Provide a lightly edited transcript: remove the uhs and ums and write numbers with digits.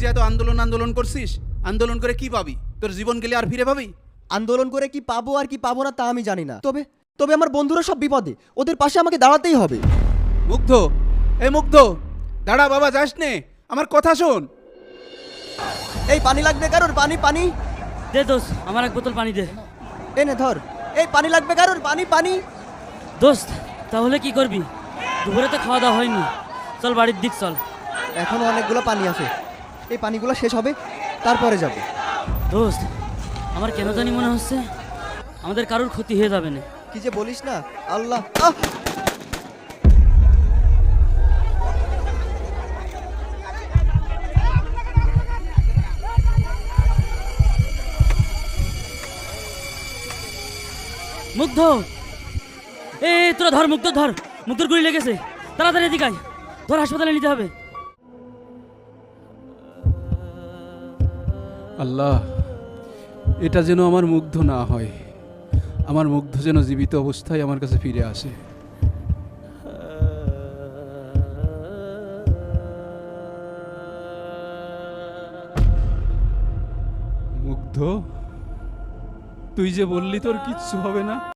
যে এত আন্দোলন আন্দোলন করছিস, আন্দোলন করে কি পাবি? তোর জীবন গেলে আর ফিরে পাবি? আন্দোলন করে কি পাবো আর কি পাবো না তা আমি জানি না, তবে তবে আমার বন্ধুরা সব বিপদে, ওদের পাশে আমাকে দাঁড়াতেই হবে। মুগ্ধ, এই মুগ্ধ, দাঁড়া বাবা, যাস নে, আমার কথা শোন। এই পানি লাগবে কারোর? পানি পানি দে দোস্ত, আমার এক বোতল পানি দে। এনে ধর। এই পানি লাগবে কারোর? পানি পানি। দোস্ত, তাহলে কি করবি? দুপুরে তো খাওয়া দাওয়া হয়নি, চল বাড়ির দিক চল। এখনো অনেকগুলো পানি আছে, এই পানিগুলো শেষ হবে তারপরে যাব। দোস্ত, আমার কেন জানি মনে হচ্ছে আমাদের কারোর ক্ষতি হয়ে যাবে না। কি যে বলিস না, আল্লাহ। মুগ্ধ, এ তোরা ধর, মুগ্ধ ধর, মুগ্ধর গুলি লেগেছে, তাড়াতাড়ি এদিকে আয়, ধর হাসপাতালে নিতে হবে। আল্লাহ, এটা যেন আমার মুগ্ধ না হয়, আমার মুগ্ধ যেন জীবিত অবস্থায় আমার কাছে ফিরে আসে। মুগ্ধ, তুই যে বললি তোর কিচ্ছু হবে না,